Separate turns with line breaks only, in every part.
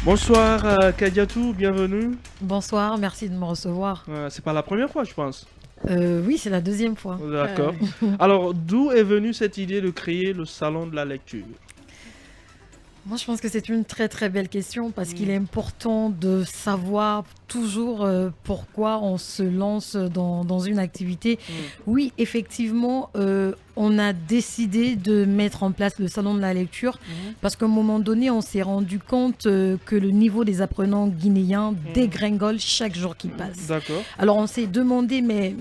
Bonsoir Kadiatou, bienvenue.
Bonsoir, merci de me recevoir.
C'est pas la première fois, je pense.
Oui, c'est la deuxième fois.
D'accord. Alors, d'où est venue cette idée de créer le salon de la lecture?
Moi, je pense que c'est une très très belle question parce qu'il est important de savoir toujours pourquoi on se lance dans une activité. Oui, effectivement, on a décidé de mettre en place le salon de la lecture parce qu'à un moment donné, on s'est rendu compte que le niveau des apprenants guinéens dégringole chaque jour qui passe.
D'accord.
Alors, on s'est demandé, mais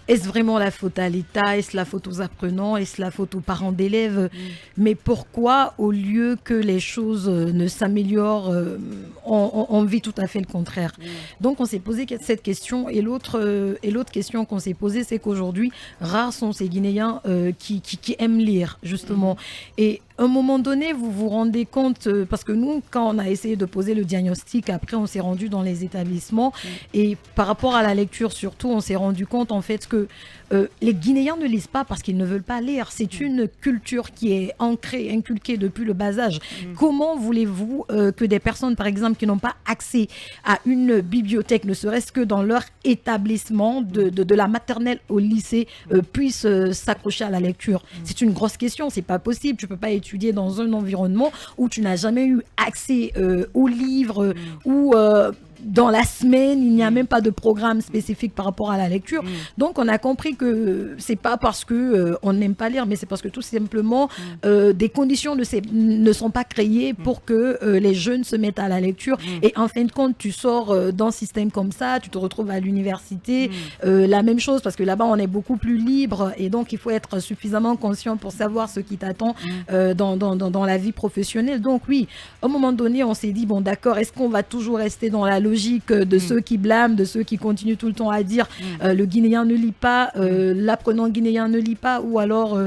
est-ce vraiment la faute à l'État? Est-ce la faute aux apprenants? Est-ce la faute aux parents d'élèves? Mais pourquoi, au lieu que les choses ne s'améliorent, on vit tout à fait le contraire? Donc, on s'est posé cette question. Et l'autre question qu'on s'est posée, c'est qu'aujourd'hui, rares sont ces Guinéens qui aiment lire, justement. Et à un moment donné, vous vous rendez compte, parce que nous, quand on a essayé de poser le diagnostic, après, on s'est rendu dans les établissements. Et par rapport à la lecture, surtout, on s'est rendu compte, en fait, que les Guinéens ne lisent pas parce qu'ils ne veulent pas lire. C'est une culture qui est ancrée, inculquée depuis le bas âge. Comment voulez-vous que des personnes, par exemple, qui n'ont pas accès à une bibliothèque, ne serait-ce que dans leur établissement, de la maternelle au lycée, puissent s'accrocher à la lecture? C'est une grosse question, c'est pas possible. Tu peux pas étudier dans un environnement où tu n'as jamais eu accès aux livres ou dans la semaine, il n'y a même pas de programme spécifique par rapport à la lecture. Donc, on a compris que c'est pas parce que on n'aime pas lire, mais c'est parce que tout simplement des conditions ne sont pas créées pour que les jeunes se mettent à la lecture. Et en fin de compte, tu sors d'un système comme ça, tu te retrouves à l'université, la même chose, parce que là-bas, on est beaucoup plus libre et donc il faut être suffisamment conscient pour savoir ce qui t'attend dans la vie professionnelle. Donc oui, à un moment donné, on s'est dit, bon d'accord, est-ce qu'on va toujours rester dans la logique de ceux qui blâment, de ceux qui continuent tout le temps à dire le Guinéen ne lit pas, l'apprenant guinéen ne lit pas, ou alors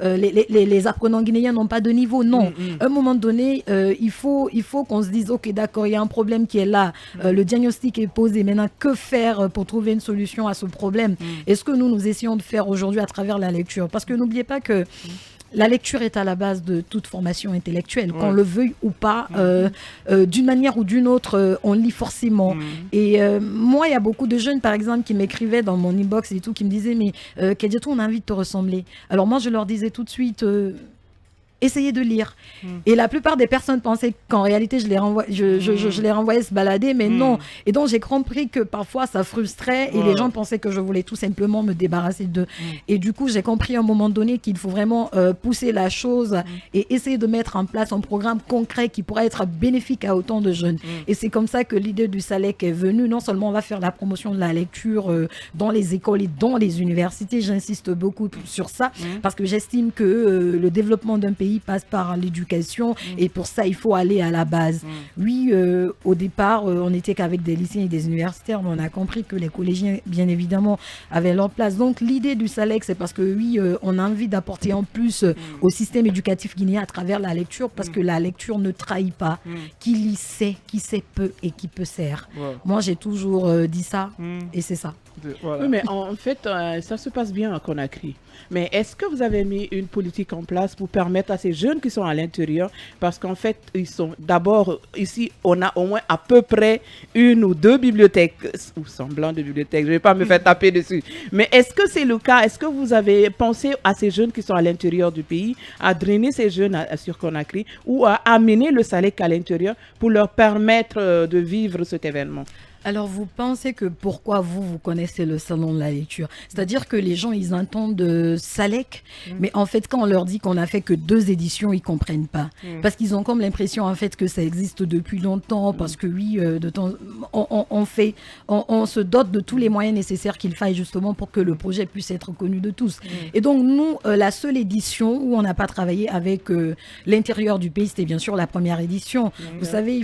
les apprenants guinéens n'ont pas de niveau? Non. À un moment donné, il faut qu'on se dise, ok d'accord, il y a un problème qui est là, le diagnostic est posé, maintenant que faire pour trouver une solution à ce problème? Et ce que nous essayons de faire aujourd'hui à travers la lecture, parce que n'oubliez pas que la lecture est à la base de toute formation intellectuelle, qu'on le veuille ou pas, d'une manière ou d'une autre, on lit forcément. Et moi, il y a beaucoup de jeunes, par exemple, qui m'écrivaient dans mon inbox et tout, qui me disaient, mais Kadiatou, on a envie de te ressembler. Alors moi, je leur disais tout de suite, essayez de lire. Et la plupart des personnes pensaient qu'en réalité, je les renvoyais se balader, mais non. Et donc, j'ai compris que parfois, ça frustrait et les gens pensaient que je voulais tout simplement me débarrasser d'eux. Et du coup, j'ai compris à un moment donné qu'il faut vraiment pousser la chose et essayer de mettre en place un programme concret qui pourra être bénéfique à autant de jeunes. Et c'est comme ça que l'idée du SALEC est venue. Non seulement on va faire la promotion de la lecture dans les écoles et dans les universités, j'insiste beaucoup sur ça, parce que j'estime que le développement d'un pays passe par l'éducation et pour ça il faut aller à la base. Oui, au départ on n'était qu'avec des lycéens et des universitaires, mais on a compris que les collégiens bien évidemment avaient leur place. Donc l'idée du SALEC, c'est parce que oui, on a envie d'apporter en plus au système éducatif guinéen à travers la lecture, parce que la lecture ne trahit pas. Qui lit sait, qui sait peu et qui peut sert. Moi j'ai toujours dit ça et c'est ça.
Voilà. Oui, mais en fait, ça se passe bien à Conakry. Mais est-ce que vous avez mis une politique en place pour permettre à ces jeunes qui sont à l'intérieur, parce qu'en fait, ils sont d'abord, ici, on a au moins à peu près une ou deux bibliothèques, ou semblant de bibliothèques, je ne vais pas me faire taper dessus. Mais est-ce que c'est le cas? Est-ce que vous avez pensé à ces jeunes qui sont à l'intérieur du pays, à drainer ces jeunes sur Conakry, ou à amener le SALEC à l'intérieur pour leur permettre de vivre cet événement?
Alors, vous pensez que pourquoi vous connaissez le salon de la lecture? C'est-à-dire que les gens, ils entendent SALEC, mais en fait, quand on leur dit qu'on a fait que 2 éditions, ils comprennent pas. Parce qu'ils ont comme l'impression, en fait, que ça existe depuis longtemps, parce que oui, on se dote de tous les moyens nécessaires qu'il faille justement pour que le projet puisse être connu de tous. Et donc, nous, la seule édition où on n'a pas travaillé avec l'intérieur du pays, c'était bien sûr la première édition. Vous savez,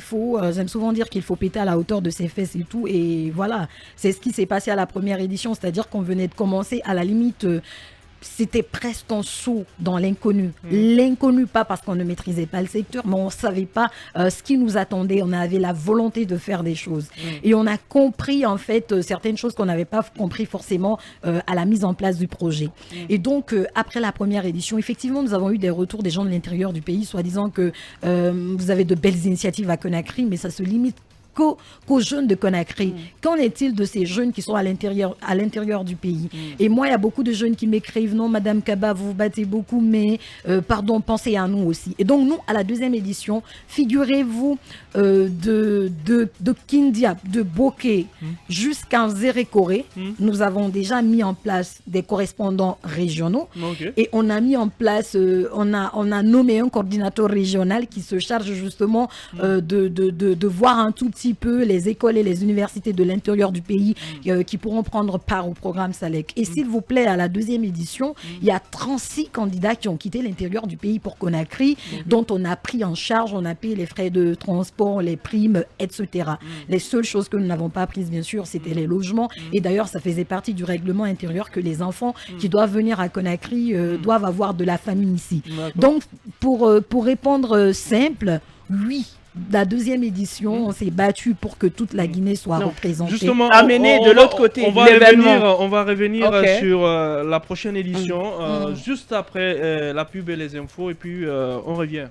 j'aime souvent dire qu'il faut péter à la hauteur de ses fesses et tout. Et voilà, c'est ce qui s'est passé à la première édition, c'est-à-dire qu'on venait de commencer à la limite. c'était presque un saut dans l'inconnu. L'inconnu, pas parce qu'on ne maîtrisait pas le secteur, mais on ne savait pas ce qui nous attendait. On avait la volonté de faire des choses. Et on a compris, en fait, certaines choses qu'on n'avait pas compris forcément à la mise en place du projet. Et donc, après la première édition, effectivement, nous avons eu des retours des gens de l'intérieur du pays, soi disant que vous avez de belles initiatives à Conakry, mais ça se limite qu'aux jeunes de Conakry. Qu'en est-il de ces jeunes qui sont à l'intérieur du pays? Et moi, il y a beaucoup de jeunes qui m'écrivent: non, Madame Kaba, vous vous battez beaucoup, mais pardon, pensez à nous aussi. Et donc, nous, à la deuxième édition, figurez-vous, de Kindia, de Bokeh jusqu'à Zérékoré, nous avons déjà mis en place des correspondants régionaux. Et on a mis en place, on a nommé un coordinateur régional qui se charge justement de voir un tout petit peu les écoles et les universités de l'intérieur du pays qui pourront prendre part au programme SALEC. Et s'il vous plaît, à la deuxième édition, il y a 36 candidats qui ont quitté l'intérieur du pays pour Conakry, dont on a pris en charge, on a payé les frais de transport, les primes, etc. Les seules choses que nous n'avons pas prises, bien sûr, c'était les logements. Et d'ailleurs, ça faisait partie du règlement intérieur que les enfants qui doivent venir à Conakry doivent avoir de la famille ici. Donc, pour répondre simple, oui. La deuxième édition, on s'est battu pour que toute la Guinée soit représentée.
Justement,
amener de l'autre côté
on va revenir sur la prochaine édition, juste après la pub et les infos, et puis on revient.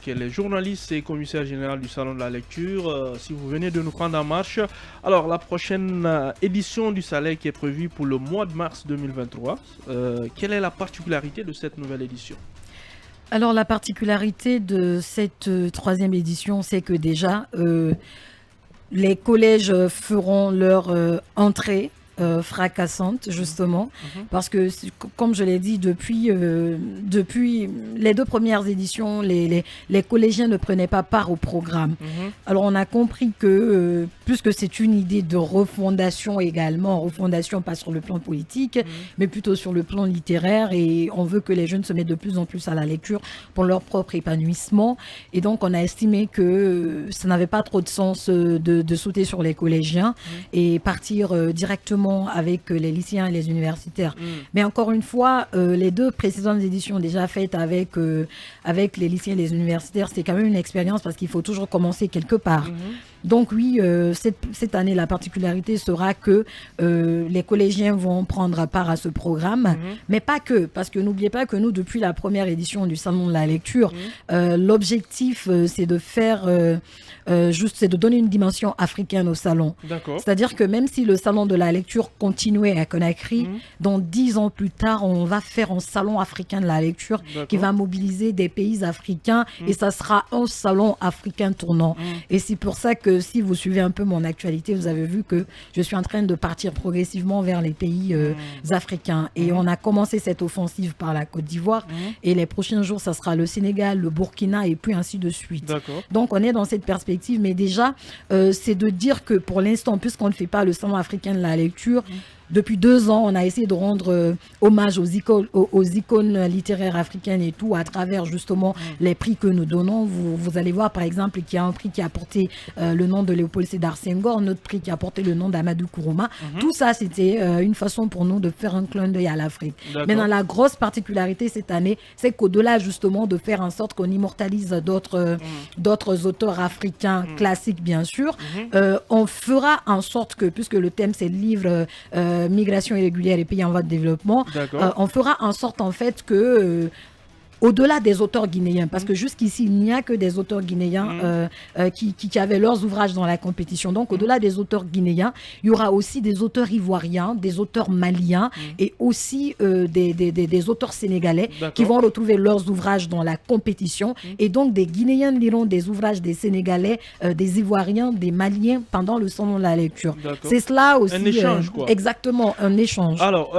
Qui est le journaliste et commissaire général du Salon de la Lecture. Si vous venez de nous prendre en marche, alors la prochaine édition du SALEC qui est prévue pour le mois de mars 2023, quelle est la particularité de cette nouvelle édition?
Alors, la particularité de cette troisième édition, c'est que déjà, les collèges feront leur entrée fracassante, justement, parce que, comme je l'ai dit, depuis les deux premières éditions, les collégiens ne prenaient pas part au programme. Alors, on a compris que, puisque c'est une idée de refondation également, refondation pas sur le plan politique, mais plutôt sur le plan littéraire, et on veut que les jeunes se mettent de plus en plus à la lecture pour leur propre épanouissement. Et donc, on a estimé que ça n'avait pas trop de sens de sauter sur les collégiens et partir directement avec les lycéens et les universitaires. Mais encore une fois, les deux précédentes éditions déjà faites avec les lycéens et les universitaires, c'était quand même une expérience parce qu'il faut toujours commencer quelque part. Donc oui, cette année, la particularité sera que les collégiens vont prendre part à ce programme, mais pas que, parce que n'oubliez pas que nous, depuis la première édition du Salon de la Lecture, l'objectif, c'est de faire, c'est de donner une dimension africaine au salon. C'est-à-dire que même si le Salon de la Lecture continuait à Conakry, dans 10 ans plus tard, on va faire un Salon africain de la lecture qui va mobiliser des pays africains et ça sera un Salon africain tournant. Et c'est pour ça que si vous suivez un peu mon actualité, vous avez vu que je suis en train de partir progressivement vers les pays africains. Et on a commencé cette offensive par la Côte d'Ivoire. Et les prochains jours, ça sera le Sénégal, le Burkina et puis ainsi de suite. Donc, on est dans cette perspective. Mais déjà, c'est de dire que pour l'instant, puisqu'on ne fait pas le Salon africain de la lecture, depuis 2 ans, on a essayé de rendre hommage aux icônes littéraires africaines et tout à travers justement les prix que nous donnons. Vous allez voir par exemple qu'il y a un prix qui a porté le nom de Léopold Sédar Senghor, un autre prix qui a porté le nom d'Amadou Kourouma. Tout ça, c'était une façon pour nous de faire un clin d'œil à l'Afrique. Maintenant, la grosse particularité cette année, c'est qu'au-delà justement de faire en sorte qu'on immortalise d'autres auteurs africains classiques, bien sûr, on fera en sorte que, puisque le thème c'est le livre migration irrégulière et pays en voie de développement, on fera en sorte en fait que au-delà des auteurs guinéens, parce que jusqu'ici, il n'y a que des auteurs guinéens qui avaient leurs ouvrages dans la compétition. Donc, au-delà des auteurs guinéens, il y aura aussi des auteurs ivoiriens, des auteurs maliens et aussi des auteurs sénégalais qui vont retrouver leurs ouvrages dans la compétition. Et donc, des Guinéens liront des ouvrages des Sénégalais, des Ivoiriens, des Maliens pendant le salon de la lecture. C'est cela aussi.
Un échange, quoi.
Exactement, un échange.
Alors,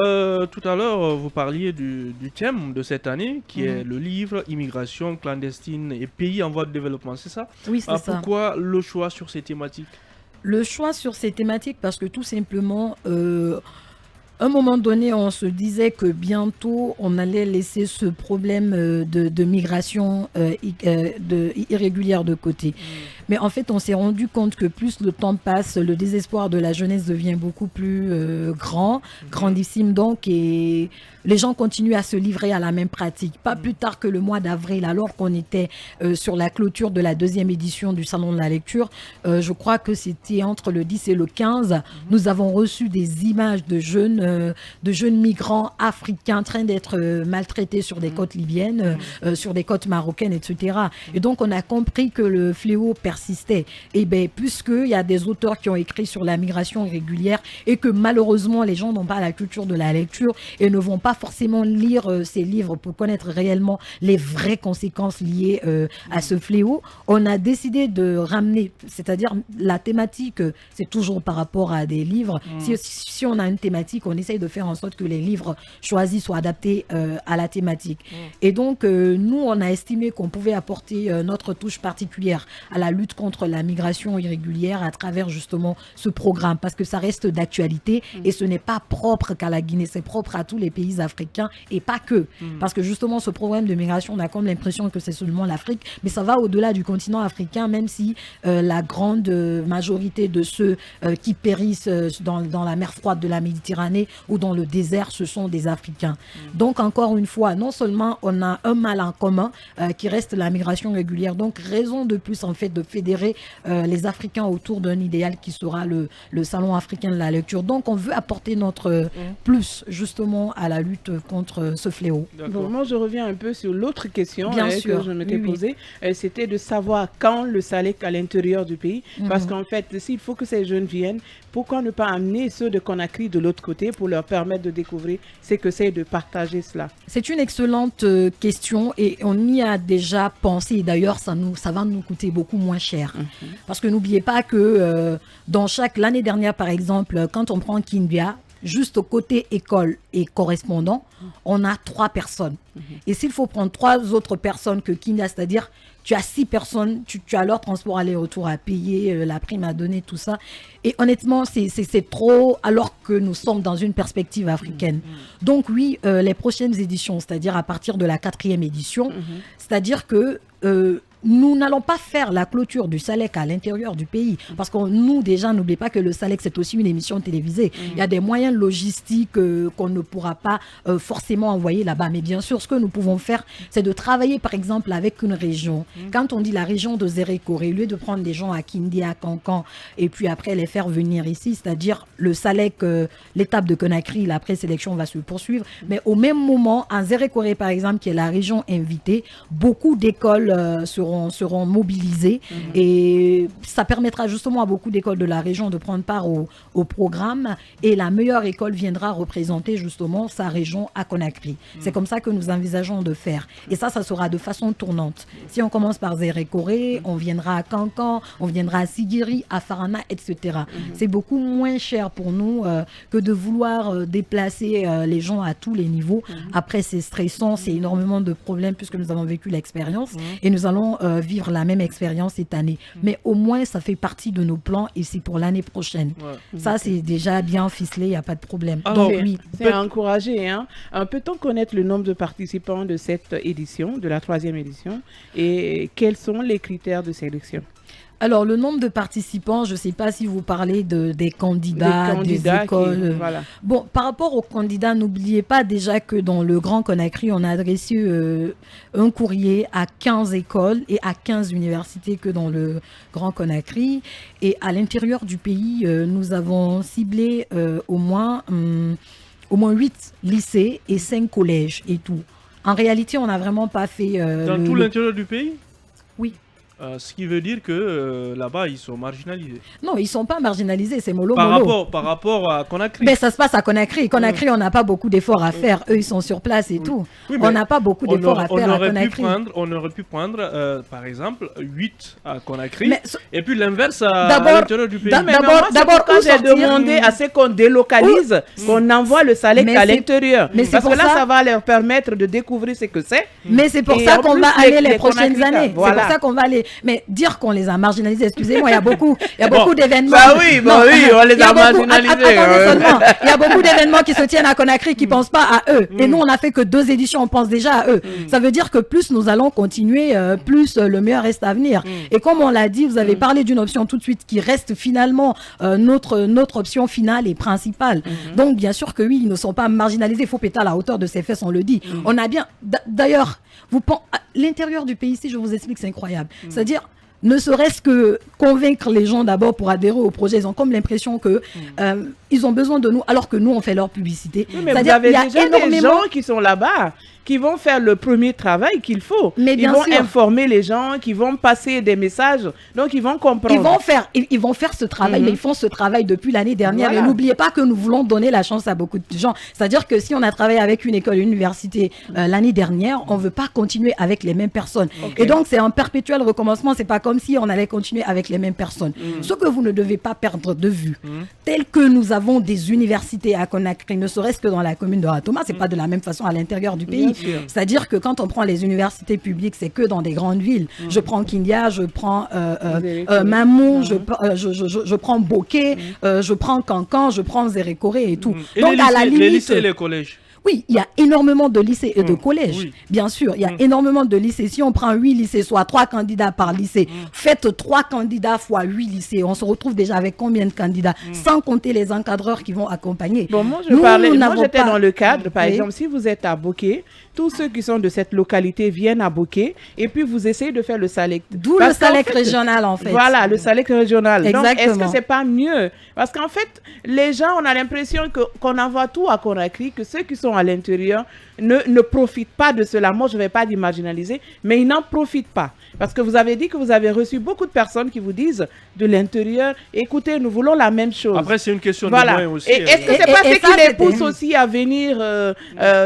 tout à l'heure, vous parliez du thème de cette année, qui est le livre Immigration clandestine et pays en voie de développement, c'est ça?
Oui, c'est ça.
Pourquoi le choix sur ces thématiques?
Le choix sur ces thématiques parce que tout simplement, à un moment donné, on se disait que bientôt, on allait laisser ce problème de migration irrégulière de côté. Mais en fait, on s'est rendu compte que plus le temps passe, le désespoir de la jeunesse devient beaucoup plus grandissime donc, et les gens continuent à se livrer à la même pratique. Pas plus tard que le mois d'avril, alors qu'on était sur la clôture de la 2e édition du Salon de la Lecture, je crois que c'était entre le 10 et le 15, nous avons reçu des images de jeunes migrants africains en train d'être maltraités sur des côtes libyennes, sur des côtes marocaines, etc. Et donc, on a compris que le fléau persistait. Et bien, puisqu'il y a des auteurs qui ont écrit sur la migration irrégulière et que malheureusement, les gens n'ont pas la culture de la lecture et ne vont pas forcément lire ces livres pour connaître réellement les vraies conséquences liées à ce fléau, on a décidé de ramener, c'est-à-dire la thématique, c'est toujours par rapport à des livres. Si on a une thématique, on essaye de faire en sorte que les livres choisis soient adaptés à la thématique. Et donc, nous, on a estimé qu'on pouvait apporter notre touche particulière à la lutte contre la migration irrégulière à travers justement ce programme, parce que ça reste d'actualité et ce n'est pas propre qu'à la Guinée, c'est propre à tous les pays africains et pas que. Parce que justement, ce problème de migration, on a comme l'impression que c'est seulement l'Afrique, mais ça va au-delà du continent africain, même si la grande majorité de ceux qui périssent dans la mer froide de la Méditerranée ou dans le désert, ce sont des Africains. Donc, encore une fois, non seulement on a un mal en commun qui reste la migration régulière, donc raison de plus en fait de fédérer les Africains autour d'un idéal qui sera le Salon africain de la lecture. Donc, on veut apporter notre plus justement à la lutte contre ce fléau.
Bon, moi, je reviens un peu sur l'autre question
que
je m'étais posée. C'était de savoir quand le SALEC à l'intérieur du pays. Parce qu'en fait, s'il faut que ces jeunes viennent, pourquoi ne pas amener ceux de Conakry de l'autre côté pour leur permettre de découvrir ce que c'est de partager cela? C'est
une excellente question et on y a déjà pensé. D'ailleurs, ça va nous coûter beaucoup moins cher. Parce que n'oubliez pas que l'année dernière, par exemple, quand on prend Kindia, juste au côté école et correspondant, on a 3 personnes. Et s'il faut prendre 3 autres personnes que Kindia, c'est-à-dire tu as 6 personnes, tu as leur transport aller-retour à payer, la prime à donner, tout ça. Et honnêtement, c'est trop alors que nous sommes dans une perspective africaine. Donc oui, les prochaines éditions, c'est-à-dire à partir de la 4e édition, c'est-à-dire que nous n'allons pas faire la clôture du SALEC à l'intérieur du pays. Parce que nous, déjà, n'oubliez pas que le SALEC, c'est aussi une émission télévisée. Il y a des moyens logistiques qu'on ne pourra pas forcément envoyer là-bas. Mais bien sûr, ce que nous pouvons faire, c'est de travailler, par exemple, avec une région. Quand on dit la région de Zérékoré, au lieu de prendre des gens à Kindia, à Kankan, et puis après les faire venir ici, c'est-à-dire le SALEC, l'étape de Conakry, la présélection va se poursuivre. Mais au même moment, en Zérékoré, par exemple, qui est la région invitée, beaucoup d'écoles seront mobilisées et ça permettra justement à beaucoup d'écoles de la région de prendre part au programme et la meilleure école viendra représenter justement sa région à Conakry. C'est comme ça que nous envisageons de faire et ça sera de façon tournante. Si on commence par Zérékoré, on viendra à Kankan, on viendra à Sigiri, à Farana, etc. C'est beaucoup moins cher pour nous que de vouloir déplacer les gens à tous les niveaux. Après, c'est stressant, c'est énormément de problèmes puisque nous avons vécu l'expérience et nous allons vivre la même expérience cette année. Mais au moins, ça fait partie de nos plans et c'est pour l'année prochaine. Ça, c'est déjà bien ficelé, il n'y a pas de problème.
Alors, donc, oui. C'est encouragé. Hein? Peut-on connaître le nombre de participants de cette édition, de la 3e édition, et quels sont les critères de sélection?
Alors, le nombre de participants, je ne sais pas si vous parlez des candidats, des écoles.
Voilà.
Bon, par rapport aux candidats, n'oubliez pas déjà que dans le Grand Conakry, on a adressé un courrier à 15 écoles et à 15 universités que dans le Grand Conakry. Et à l'intérieur du pays, nous avons ciblé au moins 8 lycées et 5 collèges et tout. En réalité, on n'a vraiment pas fait...
dans tout l'intérieur du pays?
Oui.
Ce qui veut dire que là-bas, ils sont marginalisés.
Non, ils ne sont pas marginalisés, c'est mollo.
Par rapport à Conakry.
Mais ça se passe à Conakry. Conakry, on n'a pas beaucoup d'efforts à faire. Eux, ils sont sur place et tout. Oui, on n'a pas beaucoup d'efforts à faire à Conakry.
On aurait pu prendre, par exemple, 8 à Conakry. Et puis l'inverse à l'intérieur du pays.
D'abord, quand j'ai demandé à ce qu'on délocalise, qu'on envoie le SALEC à l'intérieur. Parce que là, ça va leur permettre de découvrir ce que c'est.
Mais c'est pour ça qu'on va aller les prochaines années. C'est pour ça qu'on va aller. Mais dire qu'on les a marginalisés, excusez-moi, il y a beaucoup d'événements.
Bah oui, on les a marginalisés.
Attendez seulement, il y a beaucoup d'événements qui se tiennent à Conakry qui pensent pas à eux. Et nous, on a fait que 2 éditions, on pense déjà à eux. Ça veut dire que plus nous allons continuer, plus le meilleur reste à venir. Et comme on l'a dit, vous avez parlé d'une option tout de suite qui reste finalement notre option finale et principale. Donc, bien sûr que oui, ils ne sont pas marginalisés. Il faut péter à la hauteur de ses fesses, on le dit. On a bien... D'ailleurs, l'intérieur du pays, si je vous explique, c'est incroyable. C'est-à-dire, ne serait-ce que convaincre les gens d'abord pour adhérer au projet, ils ont comme l'impression que ils ont besoin de nous, alors que nous, on fait leur publicité.
Oui, mais vous avez déjà des gens qui sont là-bas, qui vont faire le premier travail qu'il faut. Ils vont informer les gens, qui vont passer des messages, donc ils vont comprendre.
Ils vont faire ce travail, mais ils font ce travail depuis l'année dernière. Et n'oubliez pas que nous voulons donner la chance à beaucoup de gens. C'est-à-dire que si on a travaillé avec une école, une université l'année dernière, on ne veut pas continuer avec les mêmes personnes. Et donc, c'est un perpétuel recommencement. C'est pas comme si on allait continuer avec les mêmes personnes. Ce que vous ne devez pas perdre de vue, tel que nous avons des universités à Conakry, ne serait-ce que dans la commune de Ratoma, c'est pas de la même façon à l'intérieur du pays. C'est-à-dire que quand on prend les universités publiques, c'est que dans des grandes villes. Je prends Kindia, je prends Mamou, je prends Bokeh, je prends Kankan, je prends Zérékoré et tout.
Et donc, à la limite, les lycées et les collèges.
Oui, il y a énormément de lycées et de collèges, bien sûr. Il y a énormément de lycées. Si on prend 8 lycées, soit 3 candidats par lycée, faites 3 candidats fois 8 lycées. On se retrouve déjà avec combien de candidats, sans compter les encadreurs qui vont accompagner.
Bon, moi, j'étais dans le cadre, par exemple, si vous êtes à Bokeh, tous ceux qui sont de cette localité viennent à Bokeh et puis vous essayez de faire le SALEC.
D'où le SALEC régional, en fait.
Voilà, le SALEC régional.
Exactement.
Donc, est-ce que c'est pas mieux? Parce qu'en fait, les gens, on a l'impression qu'on envoie tout à Conakry, que ceux qui sont à l'intérieur ne profitent pas de cela. Moi, je ne vais pas dire marginaliser, mais ils n'en profitent pas. Parce que vous avez dit que vous avez reçu beaucoup de personnes qui vous disent de l'intérieur, écoutez, nous voulons la même chose.
Après, c'est une question de moyens aussi.
Et est-ce que c'est pas ce qui les pousse aussi à venir,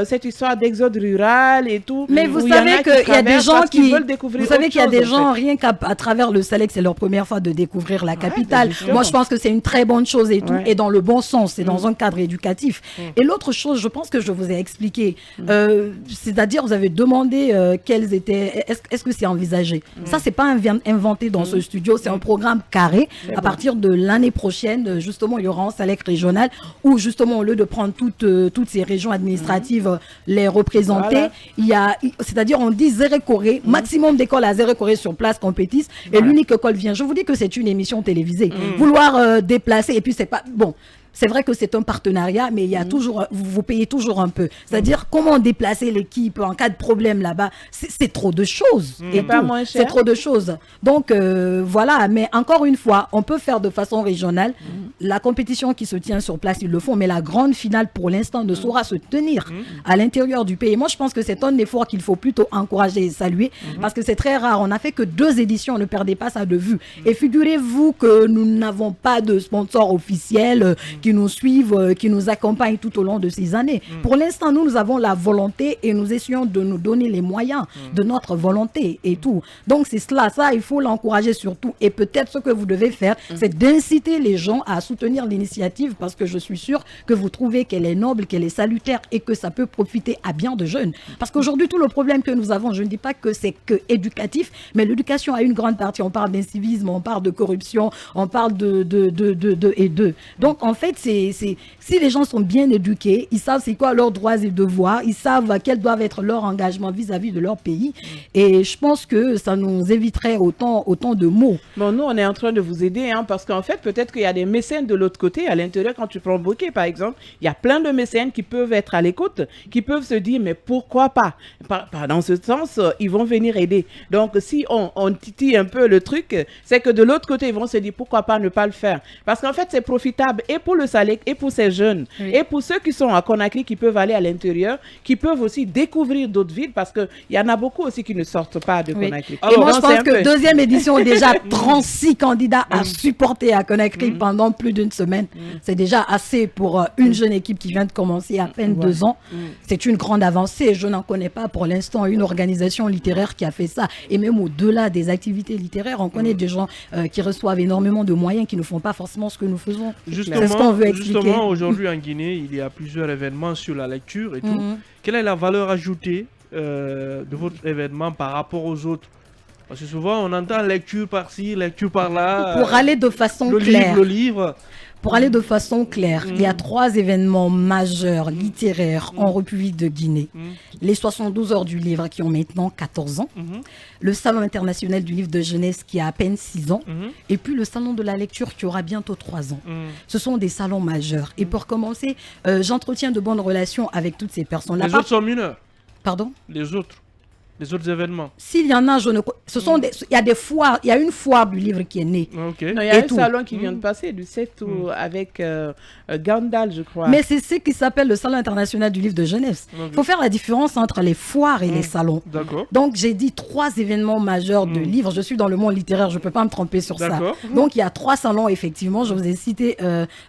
cette histoire d'exode rural et tout?
Mais vous savez qu'il y a des gens qui veulent découvrir. Vous savez qu'il y a des gens, rien qu'à travers le SALEC, c'est leur première fois de découvrir la capitale. Moi, je pense que c'est une très bonne chose et tout, et dans le bon sens, c'est dans un cadre éducatif. Et l'autre chose, je pense que je vous ai expliqué, c'est-à-dire, vous avez demandé quels étaient, est-ce que c'est envisagé? Ça, c'est pas inventé dans ce studio, c'est un programme carré. À partir de l'année prochaine, justement, il y aura un SALEC régional où, justement, au lieu de prendre toutes ces régions administratives, les représenter, c'est-à-dire, on dit Zérékoré, maximum d'écoles à Zérékoré sur place compétissent, et l'unique école vient. Je vous dis que c'est une émission télévisée. Vouloir déplacer, et puis c'est pas... Bon. C'est vrai que c'est un partenariat, mais il y a toujours, vous payez toujours un peu. C'est-à-dire, comment déplacer l'équipe en cas de problème là-bas, c'est trop de choses. Et pas moins cher. C'est trop de choses. Donc, voilà. Mais encore une fois, on peut faire de façon régionale. La compétition qui se tient sur place, ils le font. Mais la grande finale, pour l'instant, ne saura se tenir à l'intérieur du pays. Moi, je pense que c'est un effort qu'il faut plutôt encourager et saluer. Parce que c'est très rare. On n'a fait que 2 éditions. Ne perdez pas ça de vue. Et figurez-vous que nous n'avons pas de sponsors officiels qui nous suivent, qui nous accompagnent tout au long de ces années. Pour l'instant, nous avons la volonté et nous essayons de nous donner les moyens de notre volonté et tout. Donc, c'est cela. Ça, il faut l'encourager surtout. Et peut-être ce que vous devez faire, c'est d'inciter les gens à soutenir l'initiative parce que je suis sûre que vous trouvez qu'elle est noble, qu'elle est salutaire et que ça peut profiter à bien de jeunes. Parce qu'aujourd'hui, tout le problème que nous avons, je ne dis pas que c'est que éducatif, mais l'éducation a une grande partie. On parle d'incivisme, on parle de corruption, on parle de. Donc, en fait, si les gens sont bien éduqués, ils savent c'est quoi leurs droits et devoirs, ils savent quels doivent être leurs engagements vis-à-vis de leur pays. Et je pense que ça nous éviterait autant de mots.
Bon, nous, on est en train de vous aider, parce qu'en fait, peut-être qu'il y a des mécènes de l'autre côté, à l'intérieur, quand tu prends Bokeh, par exemple, il y a plein de mécènes qui peuvent être à l'écoute, qui peuvent se dire, mais pourquoi pas? Dans ce sens, ils vont venir aider. Donc, si on titille un peu le truc, c'est que de l'autre côté, ils vont se dire, pourquoi pas ne pas le faire? Parce qu'en fait, c'est profitable et pour le SALEC et pour ces jeunes, et pour ceux qui sont à Conakry, qui peuvent aller à l'intérieur, qui peuvent aussi découvrir d'autres villes, parce qu'il y en a beaucoup aussi qui ne sortent pas de Conakry.
Alors, et moi, je pense que deuxième édition, déjà 36 candidats à supporter à Conakry pendant plus d'une semaine. C'est déjà assez pour une jeune équipe qui vient de commencer à peine 2 ans. C'est une grande avancée. Je n'en connais pas pour l'instant une organisation littéraire qui a fait ça. Et même au-delà des activités littéraires, on connaît des gens qui reçoivent énormément de moyens qui ne font pas forcément ce que nous faisons. C'est ce qu'on veut expliquer.
Justement, aujourd'hui en Guinée, il y a plusieurs événements sur la lecture et tout. Quelle est la valeur ajoutée de votre événement par rapport aux autres Parce que souvent, on entend lecture par-ci, lecture par-là.
Pour aller de façon claire.
Le livre.
Pour aller de façon claire, il y a 3 événements majeurs littéraires en République de Guinée. Les 72 heures du livre qui ont maintenant 14 ans. Le Salon international du livre de jeunesse qui a à peine 6 ans. Et puis le Salon de la lecture qui aura bientôt 3 ans. Ce sont des salons majeurs. Et pour commencer, j'entretiens de bonnes relations avec toutes ces personnes.
Les autres sont mineurs.
Pardon?
Les autres événements.
S'il y en a, il y a des foires, il y a une foire du livre qui est née.
Okay.
Non, il y a un salon qui vient de passer, du 7 avec Gandal, je crois.
Mais c'est ce qui s'appelle le Salon international du livre de Genève. Il faut faire la différence entre les foires et les salons. Donc, j'ai dit 3 événements majeurs de livres. Je suis dans le monde littéraire, je ne peux pas me tromper sur ça. Donc, il y a 3 salons, effectivement. Je vous ai cité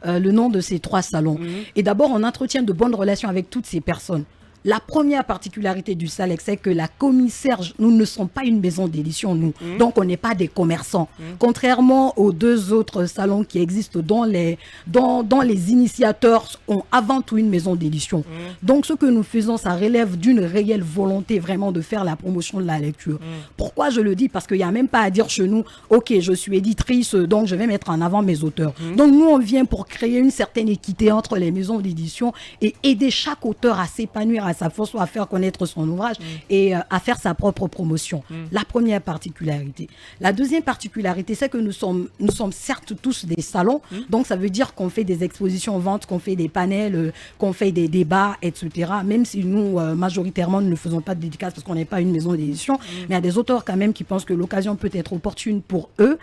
le nom de ces 3 salons. Et d'abord, on entretient de bonnes relations avec toutes ces personnes. La première particularité du SALEC, c'est que la commissaire, nous ne sommes pas une maison d'édition, nous. Donc, on n'est pas des commerçants. Contrairement aux 2 autres salons qui existent dont les initiateurs ont avant tout une maison d'édition. Donc, ce que nous faisons, ça relève d'une réelle volonté vraiment de faire la promotion de la lecture. Pourquoi je le dis? Parce qu'il n'y a même pas à dire chez nous, OK, je suis éditrice, donc je vais mettre en avant mes auteurs. Donc, nous, on vient pour créer une certaine équité entre les maisons d'édition et aider chaque auteur à s'épanouir à sa force, à faire connaître son ouvrage et à faire sa propre promotion. La première particularité. La deuxième particularité, c'est que nous sommes certes tous des salons, donc ça veut dire qu'on fait des expositions ventes, qu'on fait des panels, qu'on fait des débats, etc. Même si nous, majoritairement, nous ne faisons pas de dédicaces parce qu'on n'est pas une maison d'édition, mais il y a des auteurs quand même qui pensent que l'occasion peut être opportune pour eux,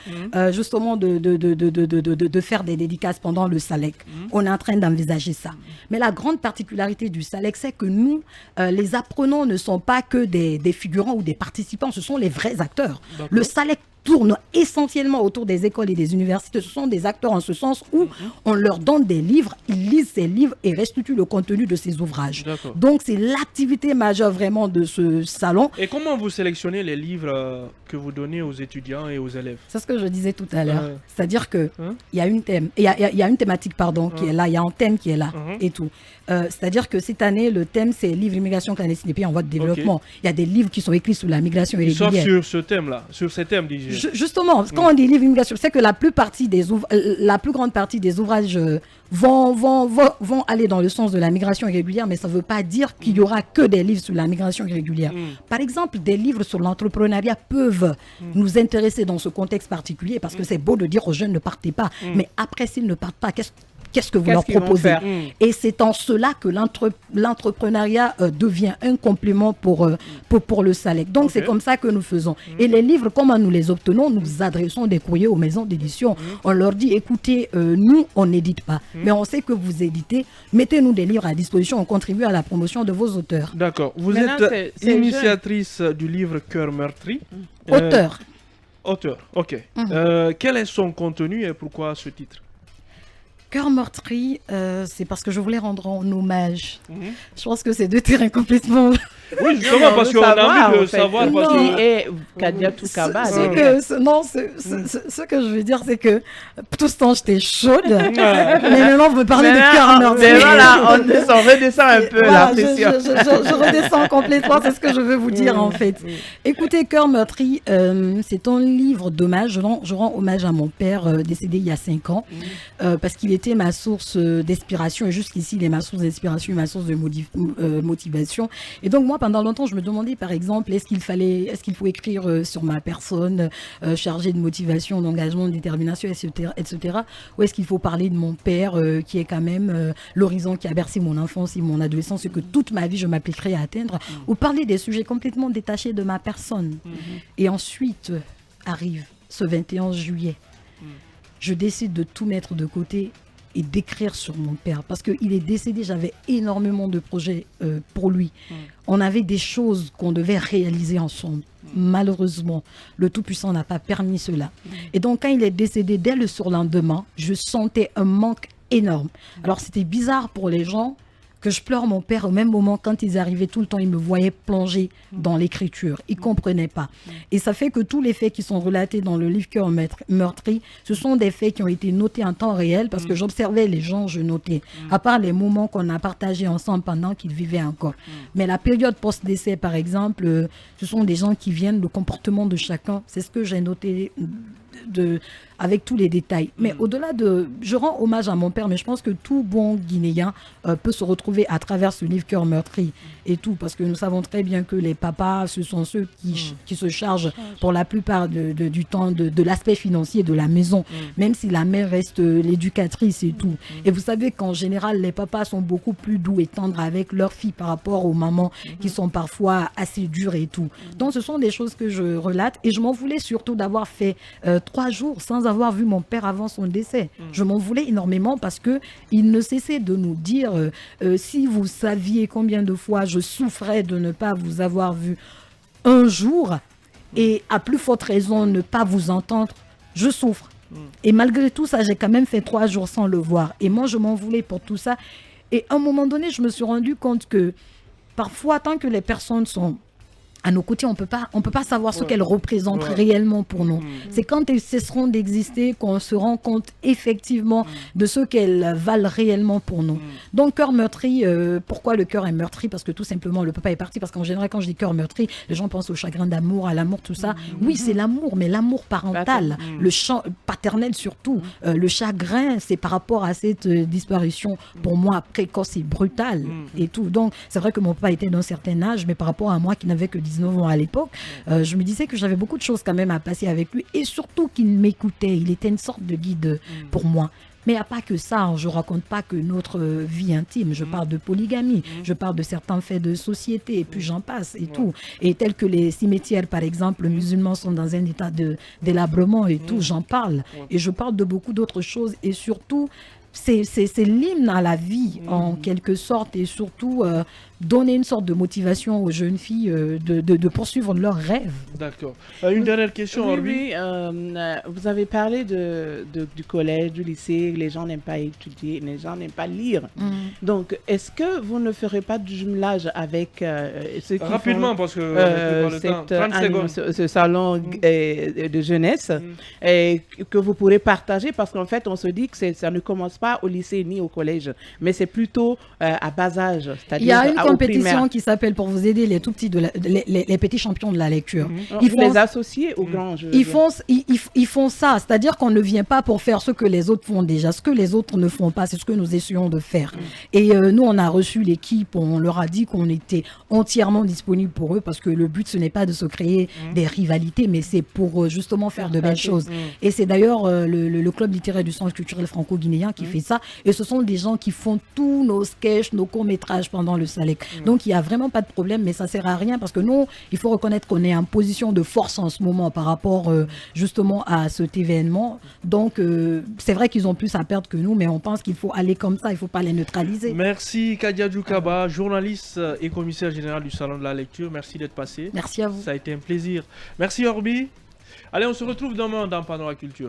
justement de faire des dédicaces pendant le SALEC. On est en train d'envisager ça. Mais la grande particularité du SALEC, c'est que nous, les apprenants ne sont pas que des figurants ou des participants, ce sont les vrais acteurs. Le SALEC tourne essentiellement autour des écoles et des universités. Ce sont des acteurs en ce sens où on leur donne des livres, ils lisent ces livres et restituent le contenu de ces ouvrages. Donc, c'est l'activité majeure vraiment de ce salon.
Et comment vous sélectionnez les livres que vous donnez aux étudiants et aux élèves?
C'est ce que je disais tout à l'heure. C'est-à-dire qu'il y a une thématique qui est là, il y a un thème qui est là et tout. C'est-à-dire que cette année, le thème, c'est livre immigration clandestine et pays en voie de développement. Il y a des livres qui sont écrits sur la migration irrégulière.
Sauf sur ce thème-là, sur ces thèmes, disais.
Justement, quand on dit livre immigration, c'est que la plus grande partie des ouvrages vont aller dans le sens de la migration irrégulière, mais ça ne veut pas dire qu'il y aura que des livres sur la migration irrégulière. Par exemple, des livres sur l'entrepreneuriat peuvent nous intéresser dans ce contexte particulier, parce que c'est beau de dire aux jeunes ne partez pas, mais après s'ils ne partent pas, qu'est-ce que vous leur proposez? Et c'est en cela que l'entrepreneuriat devient un complément pour le SALEC. Donc, c'est comme ça que nous faisons. Et les livres, comment nous les obtenons? Nous adressons des courriers aux maisons d'édition. On leur dit, écoutez, nous, on n'édite pas. Mais on sait que vous éditez. Mettez-nous des livres à disposition. On contribue à la promotion de vos auteurs.
D'accord. Vous êtes initiatrice du livre Cœur meurtri.
Auteur,
ok. Quel est son contenu et pourquoi ce titre?
Cœur meurtri, c'est parce que je voulais rendre un hommage. Je pense que c'est 2 terrains complètement...
Oui, justement, parce qu'on a envie de savoir.
Qui est Kadia Toukaba.
Ce que je veux dire, c'est que tout ce temps, j'étais chaude. Mais maintenant, vous me parlez de cœur meurtri.
Mais voilà, on redescend un peu la pression.
Je redescends complètement, c'est ce que je veux vous dire, en fait. Écoutez, Cœur meurtri, c'est un livre d'hommage. Je rends hommage à mon père décédé il y a 5 ans, parce qu'il était ma source d'inspiration. Et jusqu'ici, il est ma source d'inspiration, ma source de motivation. Et donc, moi, pendant longtemps, je me demandais, par exemple, est-ce qu'il faut écrire sur ma personne, chargée de motivation, d'engagement, de détermination, etc. Ou est-ce qu'il faut parler de mon père, qui est quand même l'horizon qui a bercé mon enfance et mon adolescence, et que toute ma vie, je m'appliquerai à atteindre, ou parler des sujets complètement détachés de ma personne. Et ensuite, arrive ce 21 juillet. Je décide de tout mettre de côté et d'écrire sur mon père. Parce qu'il est décédé, j'avais énormément de projets pour lui. On avait des choses qu'on devait réaliser ensemble. Malheureusement, le Tout-Puissant n'a pas permis cela. Et donc, quand il est décédé, dès le surlendemain, je sentais un manque énorme. Alors, c'était bizarre pour les gens. que je pleure mon père au même moment quand ils arrivaient tout le temps, ils me voyaient plonger dans l'écriture. Ils ne comprenaient pas. Et ça fait que tous les faits qui sont relatés dans le livre Cœur meurtri, ce sont des faits qui ont été notés en temps réel parce que j'observais les gens, je notais. À part les moments qu'on a partagés ensemble pendant qu'ils vivaient encore. Mais la période post-décès, par exemple, ce sont des gens qui viennent, le comportement de chacun. C'est ce que j'ai noté avec tous les détails. Mais au-delà de... Je rends hommage à mon père, mais je pense que tout bon Guinéen peut se retrouver à travers ce livre Cœur meurtri et tout, parce que nous savons très bien que les papas, ce sont ceux qui se chargent pour la plupart du temps de l'aspect financier de la maison, même si la mère reste l'éducatrice et tout. Et vous savez qu'en général, les papas sont beaucoup plus doux et tendres avec leurs filles par rapport aux mamans qui sont parfois assez dures et tout. Donc ce sont des choses que je relate et je m'en voulais surtout d'avoir fait 3 jours sans avoir vu mon père avant son décès. Je m'en voulais énormément parce que il ne cessait de nous dire si vous saviez combien de fois je souffrais de ne pas vous avoir vu un jour et à plus forte raison ne pas vous entendre, je souffre. Et malgré tout ça, j'ai quand même fait 3 jours sans le voir. Et moi, je m'en voulais pour tout ça. Et à un moment donné, je me suis rendu compte que parfois, tant que les personnes sont à nos côtés, on peut pas savoir ce qu'elles représentent réellement pour nous. C'est quand elles cesseront d'exister qu'on se rend compte effectivement de ce qu'elles valent réellement pour nous. Donc, cœur meurtri, pourquoi le cœur est meurtri? Parce que tout simplement, le papa est parti. Parce qu'en général, quand je dis cœur meurtri, les gens pensent au chagrin d'amour, à l'amour, tout ça. Oui, c'est l'amour, mais l'amour parental, le paternel surtout. Le chagrin, c'est par rapport à cette disparition, pour moi, précoce et brutale et tout. Donc, c'est vrai que mon papa était d'un certain âge, mais par rapport à moi qui n'avais que 19 ans à l'époque, je me disais que j'avais beaucoup de choses quand même à passer avec lui et surtout qu'il m'écoutait. Il était une sorte de guide pour moi. Mais il n'y a pas que ça, je ne raconte pas que notre vie intime, je parle de polygamie, je parle de certains faits de société, et puis j'en passe et tout. Et tel que les cimetières, par exemple, les musulmans sont dans un état de délabrement et tout, j'en parle. Et je parle de beaucoup d'autres choses et surtout, c'est l'hymne à la vie en quelque sorte et surtout donner une sorte de motivation aux jeunes filles de poursuivre leurs rêves.
D'accord. Une dernière question,
Oui, vous avez parlé du collège, du lycée, les gens n'aiment pas étudier, les gens n'aiment pas lire. Donc, est-ce que vous ne ferez pas du jumelage avec ceux qui
rapidement,
font,
parce que
ce salon de jeunesse et que vous pourrez partager, parce qu'en fait, on se dit que ça ne commence pas au lycée ni au collège, mais c'est plutôt à bas âge, c'est-à-dire
il y a une compétition qui s'appelle, pour vous aider, les tout petits, les petits champions de la lecture.
Ils font les associés aux grands jeux.
Ils font ça, c'est-à-dire qu'on ne vient pas pour faire ce que les autres font déjà. Ce que les autres ne font pas, c'est ce que nous essayons de faire. Et nous, on a reçu l'équipe, on leur a dit qu'on était entièrement disponible pour eux parce que le but, ce n'est pas de se créer des rivalités, mais c'est pour justement faire de belles choses. Et c'est d'ailleurs le club littéraire du centre culturel franco-guinéen qui fait ça. Et ce sont des gens qui font tous nos sketchs, nos courts-métrages pendant le SALEC. Donc, il n'y a vraiment pas de problème, mais ça ne sert à rien parce que nous, il faut reconnaître qu'on est en position de force en ce moment par rapport justement à cet événement. Donc, c'est vrai qu'ils ont plus à perdre que nous, mais on pense qu'il faut aller comme ça, il ne faut pas les neutraliser.
Merci Kadiadou Kaba, journaliste et commissaire général du Salon de la Lecture. Merci d'être passé.
Merci à vous.
Ça a été un plaisir. Merci Orbi. Allez, on se retrouve demain dans Panorama Culture.